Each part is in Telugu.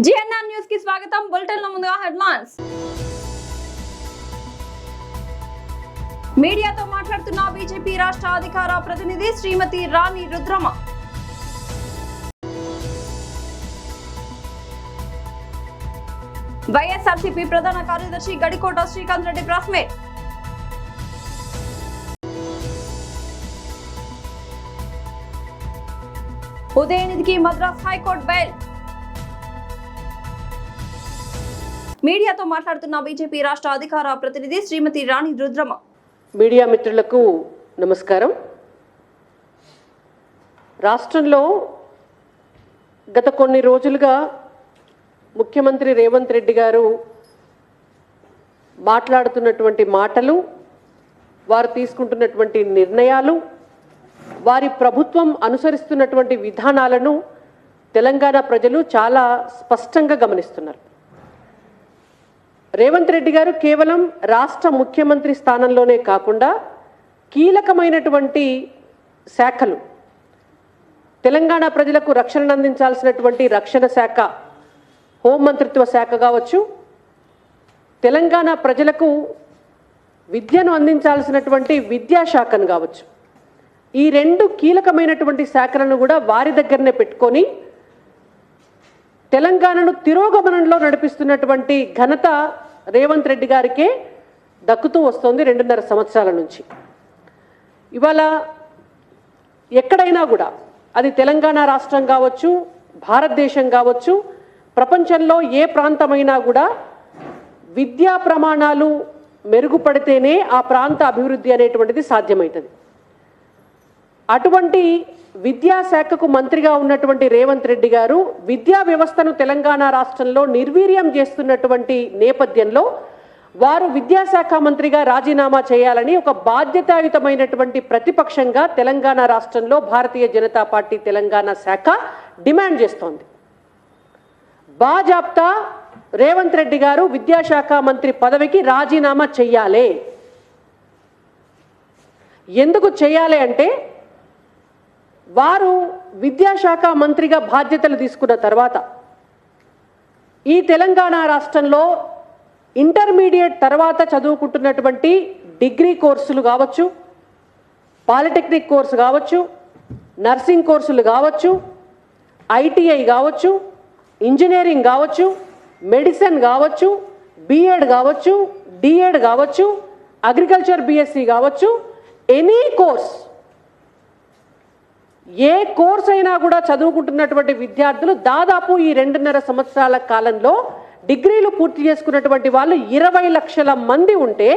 జిఎన్ఆర్ న్యూస్ కి స్వాగతం. బులెటిన్ లో ముందుగా హెడ్లైన్స్. మీడియాతో మాట్లాడుతున్న బీజేపీ రాష్ట్ర అధికార ప్రతినిధి శ్రీమతి రాణి రుద్రమ. వైఎస్ఆర్సీపీ ప్రధాన కార్యదర్శి గడికోట శ్రీకాంత్ రెడ్డి ప్రెస్ మీట్. ఉదయనిధికి మద్రాస్ హైకోర్టు బెయిల్. మీడియాతో మాట్లాడుతున్న బీజేపీ రాష్ట్ర అధికార ప్రతినిధి శ్రీమతి రాణి రుద్రమ. మీడియా మిత్రులకు నమస్కారం. రాష్ట్రంలో గత కొన్ని రోజులుగా ముఖ్యమంత్రి రేవంత్ రెడ్డి గారు మాట్లాడుతున్నటువంటి మాటలు, వారు తీసుకుంటున్నటువంటి నిర్ణయాలు, వారి ప్రభుత్వం అనుసరిస్తున్నటువంటి విధానాలను తెలంగాణ ప్రజలు చాలా స్పష్టంగా గమనిస్తున్నారు. రేవంత్ రెడ్డి గారు కేవలం రాష్ట్ర ముఖ్యమంత్రి స్థానంలోనే కాకుండా కీలకమైనటువంటి శాఖలు, తెలంగాణ ప్రజలకు రక్షణను అందించాల్సినటువంటి రక్షణ శాఖ, హోంమంత్రిత్వ శాఖ కావచ్చు, తెలంగాణ ప్రజలకు విద్యను అందించాల్సినటువంటి విద్యాశాఖను కావచ్చు, ఈ రెండు కీలకమైనటువంటి శాఖలను కూడా వారి దగ్గరనే పెట్టుకొని తెలంగాణను తిరోగమనంలో నడిపిస్తున్నటువంటి ఘనత రేవంత్ రెడ్డి గారికే దక్కుతూ వస్తుంది 2.5 సంవత్సరాల నుంచి. ఇవాళ ఎక్కడైనా కూడా, అది తెలంగాణ రాష్ట్రం కావచ్చు, భారతదేశం కావచ్చు, ప్రపంచంలో ఏ ప్రాంతమైనా కూడా విద్యా ప్రమాణాలు మెరుగుపడితేనే ఆ ప్రాంత అభివృద్ధి అనేటువంటిది సాధ్యమవుతుంది. అటువంటి విద్యాశాఖకు మంత్రిగా ఉన్నటువంటి రేవంత్ రెడ్డి గారు విద్యా వ్యవస్థను తెలంగాణ రాష్ట్రంలో నిర్వీర్యం చేస్తున్నటువంటి నేపథ్యంలో వారు విద్యాశాఖ మంత్రిగా రాజీనామా చేయాలని ఒక బాధ్యతాయుతమైనటువంటి ప్రతిపక్షంగా తెలంగాణ రాష్ట్రంలో భారతీయ జనతా పార్టీ తెలంగాణ శాఖ డిమాండ్ చేస్తోంది. బాజాప్తా రేవంత్ రెడ్డి గారు విద్యాశాఖ మంత్రి పదవికి రాజీనామా చెయ్యాలి. ఎందుకు చెయ్యాలి అంటే, వారు విద్యాశాఖ మంత్రిగా బాధ్యతలు తీసుకున్న తర్వాత ఈ తెలంగాణ రాష్ట్రంలో ఇంటర్మీడియట్ తర్వాత చదువుకుంటున్నటువంటి డిగ్రీ కోర్సులు కావచ్చు, పాలిటెక్నిక్ కోర్సు కావచ్చు, నర్సింగ్ కోర్సులు కావచ్చు, ఐటీఐ కావచ్చు, ఇంజనీరింగ్ కావచ్చు, మెడిసిన్ కావచ్చు, బీఎడ్ కావచ్చు, డిఎడ్ కావచ్చు, అగ్రికల్చర్ బీఎస్సీ కావచ్చు, ఎనీ కోర్స్, ఏ కోర్స్ అయినా కూడా చదువుకుంటున్నటువంటి విద్యార్థులు దాదాపు ఈ 2.5 సంవత్సరాల కాలంలో డిగ్రీలు పూర్తి చేసుకున్నటువంటి వాళ్ళు 20 లక్షల మంది ఉంటే,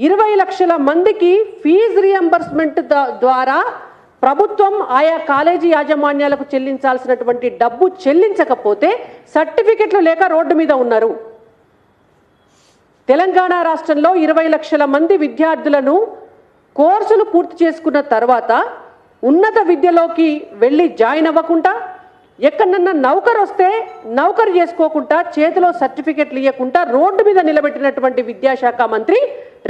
20 లక్షల మందికి ఫీజు రియంబర్స్మెంట్ ద్వారా ప్రభుత్వం ఆయా కాలేజీ యాజమాన్యాలకు చెల్లించాల్సినటువంటి డబ్బు చెల్లించకపోతే సర్టిఫికెట్లు లేక రోడ్డు మీద ఉన్నారు. తెలంగాణ రాష్ట్రంలో 20 లక్షల మంది విద్యార్థులను కోర్సులు పూర్తి చేసుకున్న తర్వాత ఉన్నత విద్యలోకి వెళ్ళి జాయిన్ అవ్వకుండా, ఎక్కడన్నా నౌకరు వస్తే నౌకరు చేసుకోకుండా, చేతిలో సర్టిఫికెట్లు ఇవ్వకుండా రోడ్డు మీద నిలబెట్టినటువంటి విద్యాశాఖ మంత్రి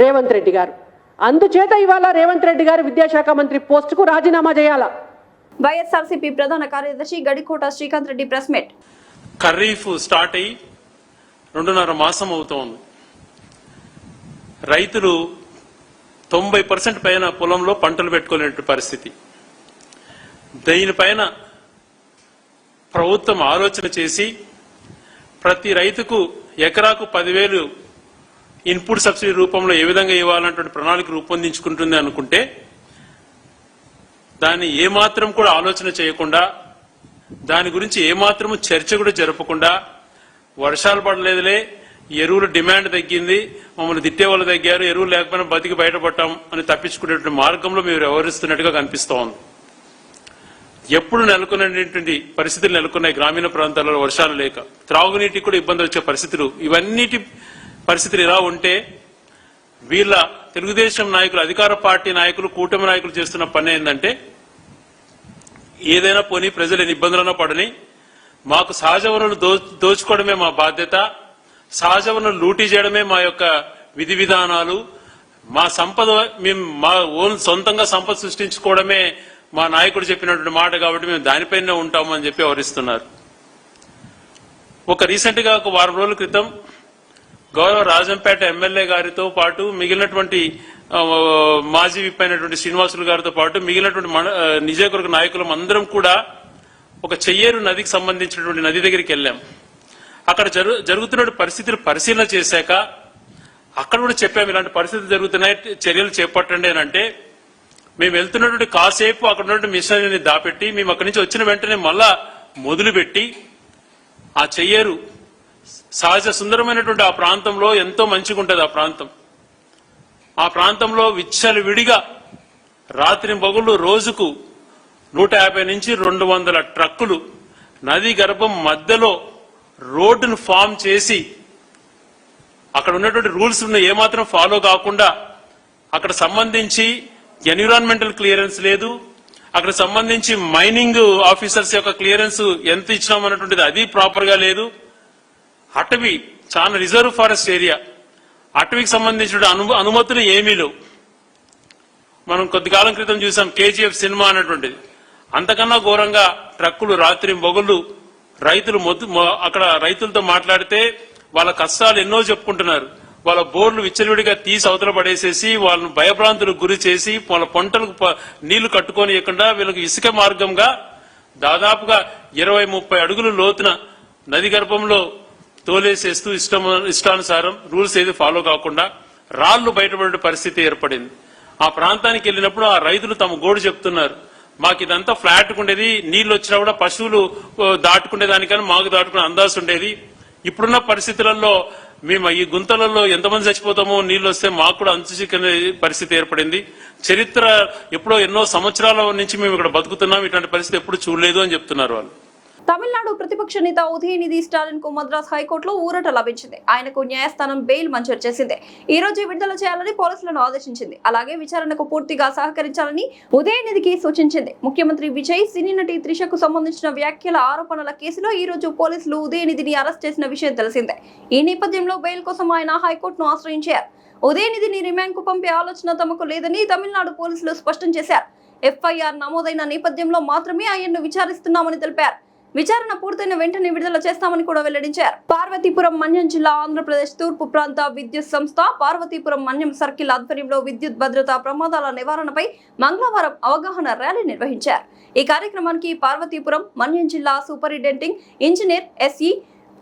రేవంత్ రెడ్డి గారు. అందుచేత ఇవాళ రేవంత్ రెడ్డి గారు విద్యాశాఖ మంత్రి పోస్టుకు రాజీనామా చేయాలా. వైఎస్ఆర్సీపీ ప్రధాన కార్యదర్శి Gadikota Srikanth Reddy press meet. Kharif start అయ్యి 2.5 మాసం అవుతోంది. రైతులు 90% పైన పొలంలో పంటలు పెట్టుకోలేని పరిస్థితి. దీనిపైన ప్రభుత్వం ఆలోచన చేసి ప్రతి రైతుకు ఎకరాకు 10,000 ఇన్పుట్ సబ్సిడీ రూపంలో ఏ విధంగా ఇవ్వాలన్నటువంటి ప్రణాళిక రూపొందించుకుంటుంది అనుకుంటే, దాన్ని ఏమాత్రం కూడా ఆలోచన చేయకుండా, దాని గురించి ఏమాత్రము చర్చ కూడా జరపకుండా, వర్షాలు పడలేదులే, ఎరువుల డిమాండ్ తగ్గింది, మమ్మల్ని తిట్టే వాళ్ళు తగ్గారు, ఎరువులు లేకపోయినా బతికి బయటపడ్డాం అని తప్పించుకునేటువంటి మార్గంలో మీరు వ్యవహరిస్తున్నట్టుగా కనిపిస్తోంది. ఎప్పుడు నెలకొన్నటువంటి పరిస్థితులు నెలకొన్నాయి. గ్రామీణ ప్రాంతాలలో వర్షాలు లేక త్రాగునీటికి కూడా ఇబ్బందులు వచ్చే పరిస్థితులు. ఇవన్నిటి పరిస్థితులు ఇలా ఉంటే వీళ్ళ తెలుగుదేశం నాయకులు, అధికార పార్టీ నాయకులు, కూటమి నాయకులు చేస్తున్న పని ఏంటంటే, ఏదైనా పోనీ ప్రజలు ఇబ్బందులన్నా పడని, మాకు సహజ వనరులు దోచుకోవడమే మా బాధ్యత, సహజ వనరులు లూటీ చేయడమే మా యొక్క విధి విధానాలు, మా సంపద మేము మా ఓన్ సొంతంగా సంపద సృష్టించుకోవడమే మా నాయకుడు చెప్పినటువంటి మాట కాబట్టి మేము దానిపైనే ఉంటామని చెప్పి వివరిస్తున్నారు. రీసెంట్గా ఒక వారం రోజుల క్రితం గౌరవ రాజంపేట ఎమ్మెల్యే గారితో పాటు మిగిలినటువంటి మాజీ విప్ అయినటువంటి శ్రీనివాసులు గారితో పాటు మిగిలినటువంటి నియోజకవర్గ నాయకులం అందరం కూడా ఒక చెయ్యేరు నదికి సంబంధించినటువంటి నది దగ్గరికి వెళ్ళాం. అక్కడ జరుగుతున్న పరిస్థితులు పరిశీలన చేశాక అక్కడ కూడా చెప్పాము, ఇలాంటి పరిస్థితులు జరుగుతున్నాయి, చర్యలు చేపట్టండి అని. అంటే మేము వెళ్తున్నటువంటి కాసేపు అక్కడ ఉన్నటువంటి మిషనరీని దాపెట్టి మేము అక్కడి నుంచి వచ్చిన వెంటనే మళ్ళా మొదలుపెట్టి ఆ చెయ్యేరు సహజ సుందరమైనటువంటి ఆ ప్రాంతంలో ఎంతో మంచిగా ఉంటుంది. ఆ ప్రాంతంలో విచ్చలు విడిగా రాత్రి పగుళ్ళు రోజుకు 150 నుంచి 200 ట్రక్కులు నదీ గర్భం మధ్యలో రోడ్డును ఫామ్ చేసి అక్కడ ఉన్నటువంటి రూల్స్ ఏమాత్రం ఫాలో కాకుండా అక్కడ సంబంధించి ఎన్విరాన్మెంటల్ క్లియరెన్స్ లేదు, అక్కడ సంబంధించి మైనింగ్ ఆఫీసర్స్ యొక్క క్లియరెన్స్ ఎంత ఇచ్చినామన్నటువంటిది అది ప్రాపర్ గా లేదు. అటవీ చాలా రిజర్వ్ ఫారెస్ట్ ఏరియా, అటవీకి సంబంధించిన అనుమతులు ఏమీ లేవు. మనం కొద్ది కాలం క్రితం చూసాం KGF సినిమా అన్నటువంటిది. అంతకన్నా ఘోరంగా ట్రక్కులు రాత్రి మొగుళ్ళు రైతులు అక్కడ రైతులతో మాట్లాడితే వాళ్ళ కష్టాలు ఎన్నో చెప్పుకుంటున్నారు. వాళ్ళ బోర్లు విచ్చలవిడిగా తీసి అవతల పడేసేసి వాళ్ళను భయభ్రాంతులకు గురి చేసి వాళ్ళ పంటలకు నీళ్లు కట్టుకోనియకుండా వీళ్ళకి ఇసుక మార్గంగా దాదాపుగా 20-30 అడుగులు లోతున నది గర్భంలో తోలేసేస్తూ ఇష్టానుసారం రూల్స్ ఏది ఫాలో కాకుండా రాళ్లు బయటపడే పరిస్థితి ఏర్పడింది. ఆ ప్రాంతానికి వెళ్ళినప్పుడు ఆ రైతులు తమ గోడు చెప్తున్నారు, మాకు ఇదంతా ఫ్లాట్ ఉండేది, నీళ్లు వచ్చినా కూడా పశువులు దాటుకునే దానికని మాకు దాటుకునే అందాజు ఉండేది. ఇప్పుడున్న పరిస్థితులలో మేము ఈ గుంతలలో ఎంతమంది చచ్చిపోతామో నీళ్లు వస్తే మాకు కూడా అంతుచిక్కనే పరిస్థితి ఏర్పడింది. చరిత్ర ఎప్పుడో ఎన్నో సంవత్సరాల నుంచి మేము ఇక్కడ బతుకుతున్నాం, ఇట్లాంటి పరిస్థితి ఎప్పుడు చూడలేదు అని చెప్తున్నారు వాళ్ళు. తమిళనాడు ప్రతిపక్ష నేత ఉదయనిధి స్టాలిన్ కు మద్రాస్ హైకోర్టులో ఊరట లభించింది. ఆయనకు న్యాయస్థానం బెయిల్ మంజూరు చేసింది. ఈ రోజు విడుదల చేయాలని పోలీసులను ఆదేశించింది. అలాగే విచారణకు పూర్తిగా సహకరించాలని ఉదయనిధికి సూచించింది. ముఖ్యమంత్రి విజయ్, సినీ నటి త్రిషకు సంబంధించిన వ్యాఖ్యల ఆరోపణల కేసులో ఈ రోజు పోలీసులు ఉదయనిధిని అరెస్ట్ చేసిన విషయం తెలిసిందే. ఈ నేపథ్యంలో బెయిల్ కోసం ఆయన హైకోర్టును ఆశ్రయించారు. ఉదయనిధిని రిమాండ్ కు పంపే ఆలోచన తమకు లేదని తమిళనాడు పోలీసులు స్పష్టం చేశారు. FIR నమోదైన నేపథ్యంలో మాత్రమే ఆయన్ను విచారిస్తున్నామని తెలిపారు. విచారణ పూర్తయిన వెంటనే విడుదల చేస్తామని కూడా వెల్లడించారు. పార్వతీపురం మన్యం జిల్లా ఆంధ్రప్రదేశ్ తూర్పు ప్రాంత విద్యుత్ సంస్థ పార్వతీపురం మన్యం సర్కిల్ ఆధ్వర్యంలో విద్యుత్ భద్రతా ప్రమాదాల నివారణపై మంగళవారం అవగాహన ర్యాలీ నిర్వహించారు. ఈ కార్యక్రమానికి పార్వతీపురం మన్యం జిల్లా superintending engineer SE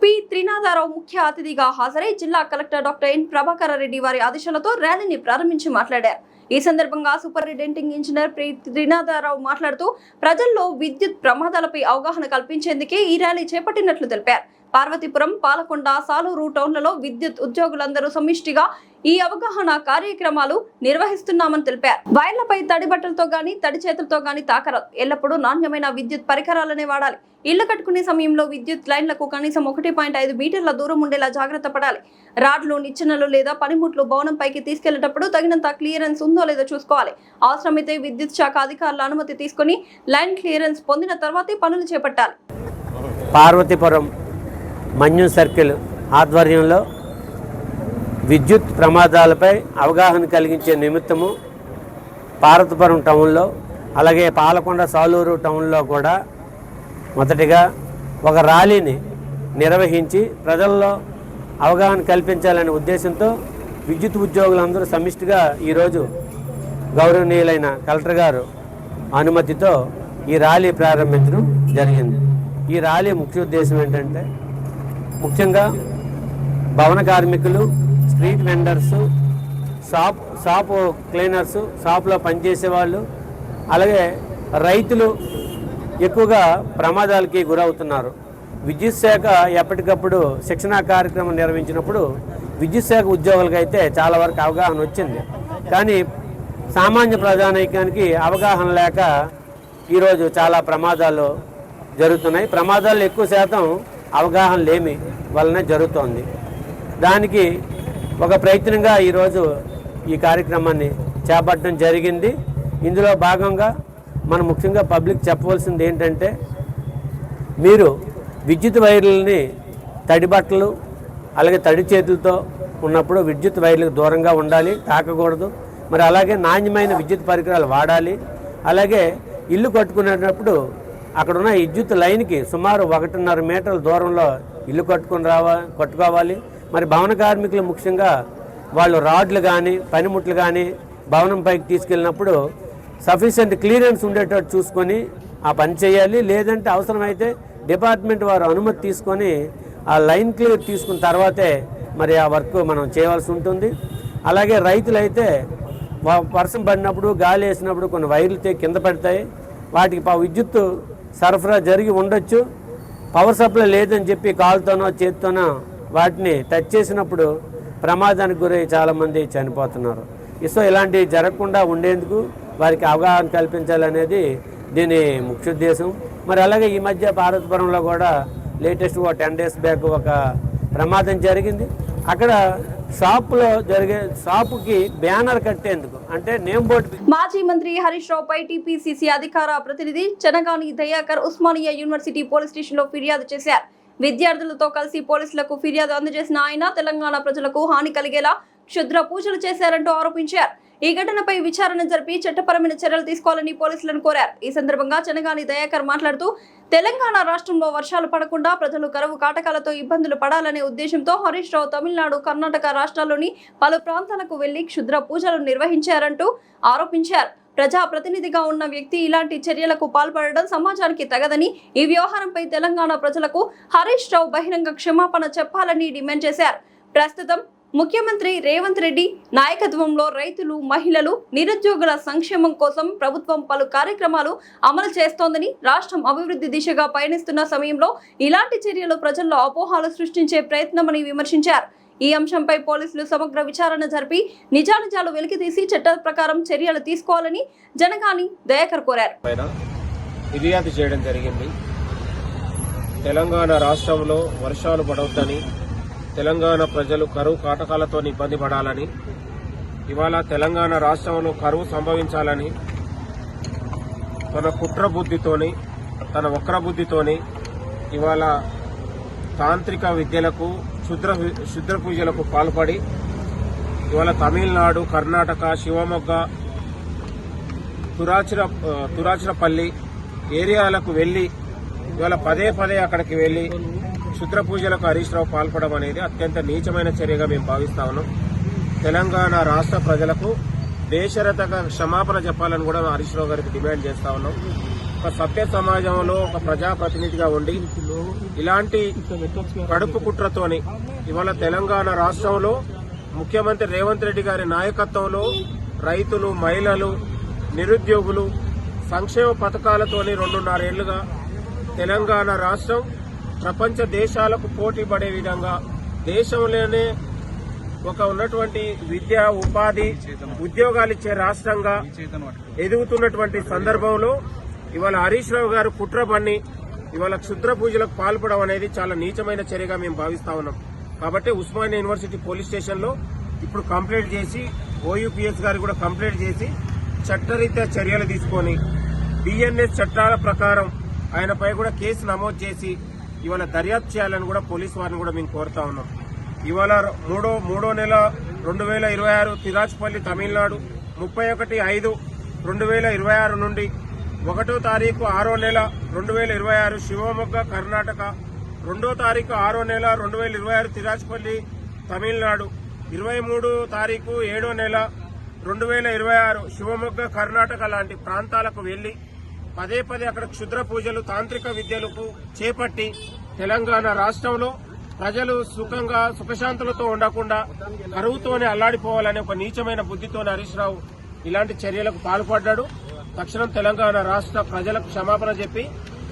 P. Trinatha Rao ముఖ్య అతిథిగా హాజరై జిల్లా collector doctor N. Prabhakara Reddy వారి ఆదేశాలతో ర్యాలీని ప్రారంభించి మాట్లాడారు. ఈ సందర్భంగా సూపరింటెండింగ్ ఇంజనీర్ P. త్రినాథరావు మాట్లాడుతూ ప్రజల్లో విద్యుత్ ప్రమాదాలపై అవగాహన కల్పించేందుకే ఈ ర్యాలీ చేపట్టినట్లు తెలిపారు. పార్వతీపురం, పాలకొండ, సాలూరు టౌన్లలో విద్యుత్ ఉద్యోగులందరూ సమిష్టిగా ఈ అవగాహన కార్యక్రమాలు నిర్వహిస్తున్నామని తెలిపారు. వైర్లపై తడి బట్టలతో గాని తడి చేతులతో గాని తాకరాదు. ఎల్లప్పుడూ నాణ్యమైన విద్యుత్ పరికరాలనే వాడాలి. ఇళ్లు కట్టుకునే సమయంలో విద్యుత్ లైన్లకు కనీసం 1.5 మీటర్ల దూరం ఉండేలా జాగ్రత్త పడాలి. రాడ్లు, నిచ్చెనలు లేదా పనిముట్లు భవనం పైకి తీసుకెళ్లేటప్పుడు తగినంత క్లియరెన్స్ ఉందో లేదో చూసుకోవాలి. అవసరమైతే విద్యుత్ శాఖ అధికారుల అనుమతి తీసుకుని లైన్ క్లియరెన్స్ పొందిన తర్వాతే పనులు చేపట్టాలి. పార్వతీపురం మన్యం సర్కిల్ ఆధ్వర్యంలో విద్యుత్ ప్రమాదాలపై అవగాహన కలిగించే నిమిత్తము పార్వతీపురం టౌన్లో, అలాగే పాలకొండ, సాలూరు టౌన్లో కూడా మొదటిగా ఒక ర్యాలీని నిర్వహించి ప్రజల్లో అవగాహన కల్పించాలనే ఉద్దేశంతో విద్యుత్ ఉద్యోగులందరూ సమిష్టిగా ఈరోజు గౌరవనీయులైన కలెక్టర్ గారు అనుమతితో ఈ ర్యాలీ ప్రారంభించడం జరిగింది. ఈ ర్యాలీ ముఖ్య ఉద్దేశం ఏంటంటే, ముఖ్యంగా భవన కార్మికులు, స్ట్రీట్ వెండర్స్, షాప్ క్లీనర్స్, షాప్లో పనిచేసే వాళ్ళు, అలాగే రైతులు ఎక్కువగా ప్రమాదాలకి గురవుతున్నారు. విద్యుత్ శాఖ ఎప్పటికప్పుడు శిక్షణా కార్యక్రమం నిర్వహించినప్పుడు విద్యుత్ శాఖ ఉద్యోగులకి అయితే చాలా వరకు అవగాహన వచ్చింది. కానీ సామాన్య ప్రజానీకానికి అవగాహన లేక ఈరోజు చాలా ప్రమాదాలు జరుగుతున్నాయి. ప్రమాదాలు ఎక్కువ శాతం అవగాహన లేమి వల్లనే జరుగుతోంది. దానికి ఒక ప్రయత్నంగా ఈరోజు ఈ కార్యక్రమాన్ని చేపట్టడం జరిగింది. ఇందులో భాగంగా మనం ముఖ్యంగా పబ్లిక్ చెప్పవలసింది ఏంటంటే, మీరు విద్యుత్ వైర్లని తడి బట్టలు అలాగే తడి చేతులతో ఉన్నప్పుడు విద్యుత్ వైర్లకు దూరంగా ఉండాలి, తాకకూడదు. మరి అలాగే నాణ్యమైన విద్యుత్ పరికరాలు వాడాలి. అలాగే ఇల్లు కట్టుకునేటప్పుడు అక్కడున్న విద్యుత్ లైన్కి సుమారు 1.5 మీటర్ల దూరంలో ఇల్లు కట్టుకోవాలి. మరి భవన కార్మికులు ముఖ్యంగా వాళ్ళు రాడ్లు కానీ పనిముట్లు కానీ భవనం పైకి తీసుకెళ్ళినప్పుడు సఫిషియెంట్ క్లియరెన్స్ ఉండేటట్టు చూసుకొని ఆ పని చేయాలి. లేదంటే అవసరమైతే డిపార్ట్మెంట్ వారు అనుమతి తీసుకొని ఆ లైన్ క్లియర్ తీసుకున్న తర్వాతే మరి ఆ వర్క్ మనం చేయవలసి ఉంటుంది. అలాగే రైతులైతే వర్షం పడినప్పుడు గాలి వేసినప్పుడు కొన్ని వైర్లు కింద పడతాయి, వాటికి విద్యుత్ సరఫరా జరిగి ఉండొచ్చు. పవర్ సప్లై లేదని చెప్పి కాలుతోనో చేతితోనో వాటిని టచ్ చేసినప్పుడు ప్రమాదానికి గురై చాలామంది చనిపోతున్నారు. సో ఇలాంటివి జరగకుండా ఉండేందుకు వారికి అవగాహన కల్పించాలనేది దీని ముఖ్య ఉద్దేశం. మరి అలాగే ఈ మధ్య పార్వతీపురంలో కూడా లేటెస్ట్ 10 days బ్యాక్ ఒక ప్రమాదం జరిగింది. అక్కడ షాపుకి బ్యానర్ కట్టేందుకు అంటే నేమ్ బోర్డు. మాజీ మంత్రి హరీష్ రావుపై టీపీసీసీ అధికార ప్రతినిధి Chanagani Dayakar Osmania university police station లో ఫిర్యాదు చేశారు. విద్యార్థులతో కలిసి పోలీసులకు ఫిర్యాదు అందజేసిన ఆయన తెలంగాణ ప్రజలకు హాని కలిగేలా క్షుద్ర పూజలు చేశారంటూ ఆరోపించారు. ఈ ఘటనపై విచారణ జరిపి చట్టపరమైన చర్యలు తీసుకోవాలని పోలీసులను కోరారు. ఈ సందర్భంగా చనగాని దయాకర్ మాట్లాడుతూ తెలంగాణ రాష్ట్రంలో వర్షాలు పడకుండా ప్రజలు కరువు కాటకాలతో ఇబ్బందులు పడాలనే ఉద్దేశంతో హరీష్ రావు తమిళనాడు, కర్ణాటక రాష్ట్రాల్లోని పలు ప్రాంతాలకు వెళ్లి క్షుద్ర పూజలు నిర్వహించారంటూ ఆరోపించారు. ప్రజా ప్రతినిధిగా ఉన్న వ్యక్తి ఇలాంటి చర్యలకు పాల్పడడం సమాజానికి తగదని, ఈ వ్యవహారంపై తెలంగాణ ప్రజలకు హరీష్ రావు బహిరంగ క్షమాపణ చెప్పాలని డిమాండ్ చేశారు. ప్రస్తుతం ముఖ్యమంత్రి రేవంత్ రెడ్డి నాయకత్వంలో రైతులు, మహిళలు, నిరుద్యోగుల సంక్షేమం కోసం ప్రభుత్వం పలు కార్యక్రమాలు అమలు చేస్తోందని, రాష్ట్రం అభివృద్ధి దిశగా పయనిస్తున్న సమయంలో ఇలాంటి చర్యలు ప్రజల్లో అపోహలు సృష్టించే ప్రయత్నమని విమర్శించారు. ఈ అంశంపై పోలీసులు సమగ్ర విచారణ జరిపి నిజానిజాలు వెలికితీసి చట్ట ప్రకారం చర్యలు తీసుకోవాలని జనగాని దయాకర్ కోరారు. ఫిర్యాదు చేయడం జరిగింది. తెలంగాణ రాష్ట్రంలో వర్షాలు పడవద్దని, తెలంగాణ ప్రజలు కరువు కాటకాలతో ఇబ్బంది పడాలని, ఇవాళ తెలంగాణ రాష్ట్రంలో కరువు సంభవించాలని తన కుట్ర బుద్ధితోని, తన వక్ర బుద్ధితోని ఇవాళ తాంత్రిక విద్యలకు, క్షుద్ర పూజలకు పాల్పడి ఇవాళ తమిళనాడు, కర్ణాటక, శివమొగ్గ, తురాచిరపల్లి ఏరియాలకు వెళ్లి ఇవాళ పదే అక్కడికి వెళ్లి క్షుద్ర పూజలకు హరీష్ రావు పాల్పడడం అనేది అత్యంత నీచమైన చర్యగా మేము భావిస్తా ఉన్నాం. తెలంగాణ రాష్ట్ర ప్రజలకు బేషరతగా క్షమాపణ చెప్పాలని కూడా హరీష్ రావు గారికి డిమాండ్ చేస్తా ఉన్నాం. ఒక సభ్య సమాజంలో ఒక ప్రజాప్రతినిధిగా ఉండి ఇలాంటి కడుపు కుట్రతోని ఇవాళ తెలంగాణ రాష్ట్రంలో ముఖ్యమంత్రి రేవంత్ రెడ్డి గారి నాయకత్వంలో రైతులు, మహిళలు, నిరుద్యోగులు సంక్షేమ పథకాలతోని 2.5 ఏళ్లుగా తెలంగాణ రాష్ట్రం ప్రపంచ దేశాలకు పోటీ పడే విధంగా దేశంలోనే ఒక ఉన్నటువంటి విద్య, ఉపాధి, ఉద్యోగాలు ఇచ్చే రాష్ట్రంగా ఎదుగుతున్నటువంటి సందర్భంలో ఇవాళ హరీష్ రావు గారు కుట్ర పన్ని ఇవాళ క్షుద్ర పూజలకు పాల్పడడం అనేది చాలా నీచమైన చర్యగా మేము భావిస్తా ఉన్నాం. కాబట్టి ఉస్మానియా యూనివర్సిటీ పోలీస్ స్టేషన్ లో ఇప్పుడు కంప్లైంట్ చేసి, ఓయూపీఎస్ గారు కూడా కంప్లైంట్ చేసి చట్టరీత్యా చర్యలు తీసుకొని బిఎన్ఎస్ చట్టాల ప్రకారం ఆయనపై కూడా కేసు నమోదు చేసి ఇవాళ దర్యాప్తు చేయాలని కూడా పోలీసు వారిని కూడా మేము కోరుతా ఉన్నాం. ఇవాళ మూడో నెల 2026 తిరాచిపల్లి తమిళనాడు, 31/5/2026 నుండి 1వ తారీఖు 6వ నెల 2026 శివమొగ్గ కర్ణాటక, 2వ తారీఖు 6వ నెల 2026 తిరాచిపల్లి తమిళనాడు, 23వ తారీఖు 7వ నెల 2026 శివమొగ్గ కర్ణాటక లాంటి ప్రాంతాలకు వెళ్లి పదే అక్కడ క్షుద్ర పూజలు, తాంత్రిక విద్యలకు చేపట్టి తెలంగాణ రాష్ట్రంలో ప్రజలు సుఖశాంతులతో ఉండకుండా కరువుతోనే అల్లాడిపోవాలనే ఒక నీచమైన బుద్ధితోనే హరీష్ రావు ఇలాంటి చర్యలకు పాల్పడ్డాడు. తక్షణం తెలంగాణ రాష్ట్ర ప్రజలకు క్షమాపణ చెప్పి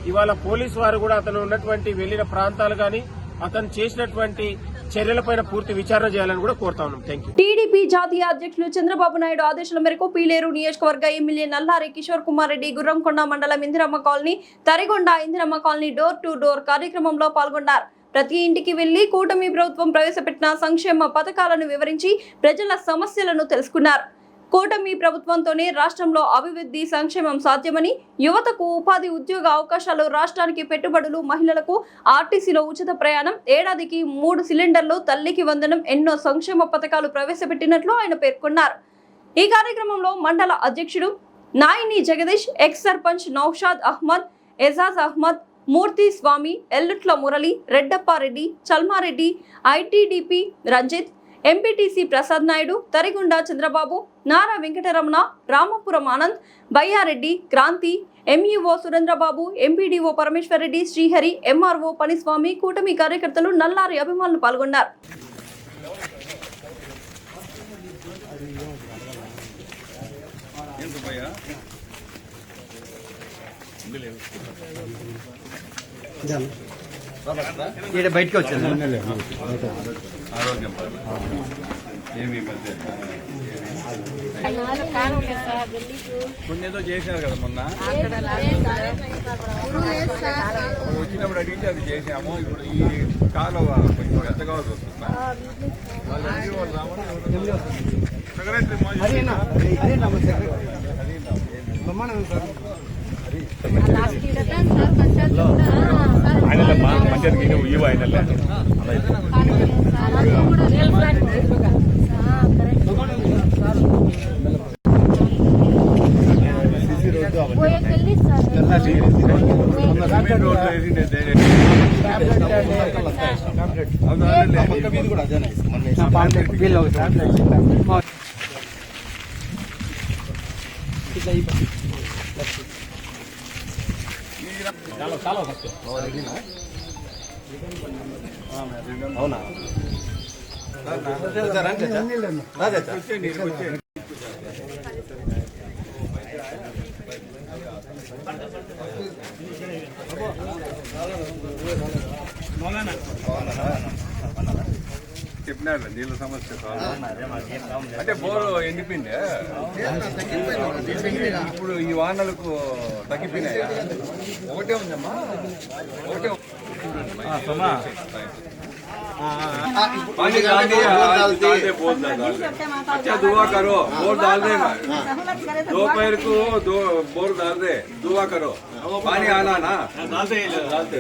ఇవాళ పోలీసు వారు కూడా అతను ఉన్నటువంటి వెళ్లిన ప్రాంతాలు గాని అతను చేసినటువంటి చర్యలపైన పూర్తి విచారణ చేయాలని కూడా కోరుతా ఉన్నాం. Thank you. టీడీపీ జాతీయ అధ్యక్షులు చంద్రబాబు నాయుడు ఆదేశాల మేరకు పీలేరు నియోజకవర్గ ఎమ్మెల్యే నల్లారి కిషోర్ కుమార్ రెడ్డి గుర్రంకొండ మండలం Indiramma colony, Tarigonda Indiramma colony door to door కార్యక్రమంలో పాల్గొన్నారు. ప్రతి ఇంటికి వెళ్లి కూటమి ప్రభుత్వం ప్రవేశపెట్టిన సంక్షేమ పథకాలను వివరించి ప్రజల సమస్యలను తెలుసుకున్నారు. కూటమి ప్రభుత్వంతోనే రాష్ట్రంలో అభివృద్ధి, సంక్షేమం సాధ్యమని, యువతకు ఉపాధి, ఉద్యోగ అవకాశాలు, రాష్ట్రానికి పెట్టుబడులు, మహిళలకు ఆర్టీసీలో ఉచిత ప్రయాణం, ఏడాదికి 3 సిలిండర్లు, తల్లికి వందనం, ఎన్నో సంక్షేమ పథకాలు ప్రవేశపెట్టినట్లు ఆయన పేర్కొన్నారు. ఈ కార్యక్రమంలో మండల అధ్యక్షుడు Naini Jagadish, ex sarpanch Naushad Ahmed, Ejaz Ahmed, Murthy Swamy, Ellutla Murali, Reddappareddy, Chalmareddy, ITDP Ranjith, MPTC Prasad Naidu, Tarigunda Chandrababu, Nara Venkataramana, Ramapuram Anand, Bayyareddy, Kranthi, MEO Surendrababu, MPDO Parameshwar Reddy, Srihari, MRO Paniswamy, కూటమి కార్యకర్తలు, నల్లారి అభిమానులు పాల్గొన్నారు. బయటకు వచ్చింది మొన్నేదో చేశారు కదా మొన్న వచ్చినప్పుడు అడిగితే అది చేసాము. ఇప్పుడు ఈ కాలువ కొంచెం ఎత్తగా వస్తుందా మంచిగా ఇవ్వ అయినలే అవునా చెప్పినారు నీళ్ళ సమస్య అంటే బోరు ఎండిపోయింది. ఇప్పుడు ఈ వానలకు తగ్గిపోయినాయి. ఒకటే ఉందమ్మా, ఒకటే पानी डाल दिया, डाल दे बोल डाल दे। अच्छा दुआ करो, बोर डाल दे। दोपहर को दो बोर डाल दे, दुआ करो। पानी आना ना डालते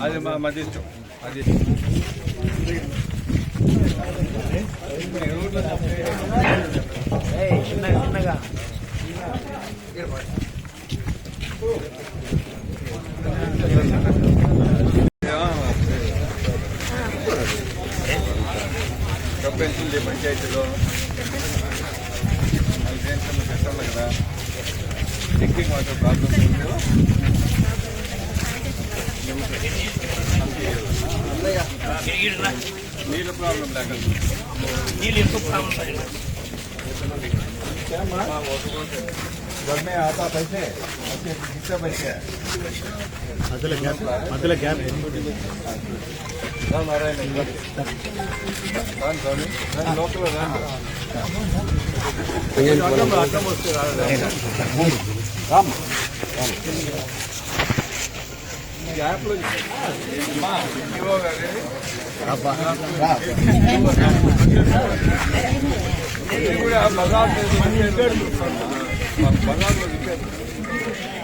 అది మధ్యష్టం అది పెన్షన్ పంచాయతీలో పెట్టాలి కదా. డ్రింకింగ్ వాటర్ ప్రాబ్లమ్ నీళ్ళ ప్రాబ్లం లేక घर में आता पैसे कितने पैसे मध्य गैप लोकल అర్థం వస్తే గ్యాప్లో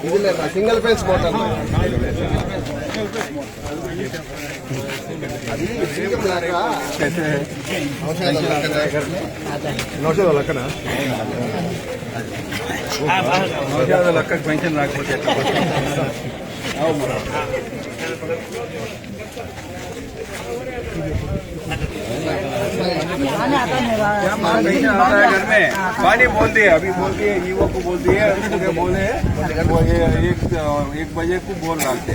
ఇది లేదా సింగిల్ ఫేస్ మోటార్ అది లెక్కకు పెన్షన్ రాకపోతే घर में पानी बोल दिए अभी बोल दिए ईवो को बोल दिए बोले एक बजे को बोल डालते।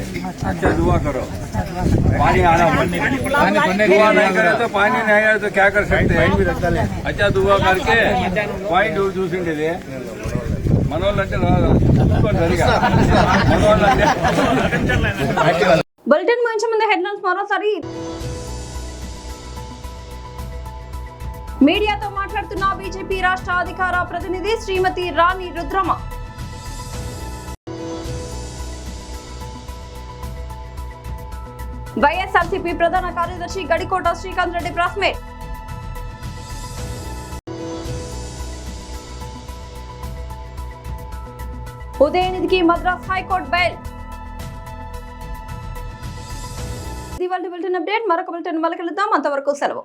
अच्छा दुआ करो पानी आना दुआ नहीं करे तो पानी नहीं आया तो क्या कर सकते हैं। अच्छा दुआ करके पॉइंट చూసిండేది మనోళ్ళంటే చూసుకొని సరిగా మనోళ్ళంటే బులెటిన్ ముగించే ముందు హెడ్లైన్స్ మరోసారి. మీడియాతో మాట్లాడుతున్న బీజేపీ రాష్ట్ర అధికార ప్రతినిధి శ్రీమతి రాణి రుద్రమ. వైఎస్ఆర్సీపీ ప్రధాన కార్యదర్శి గడికోట శ్రీకాంత్ రెడ్డి ప్రెస్ మీట్. ఉదయనిధికి మద్రాస్ హైకోర్టు బెయిల్. ఇది వాళ్ళ బులెటిన్ అప్డేట్. మరొక బులెటిన్ మళ్ళీ కలుద్దాం. అంతవరకు సెలవు.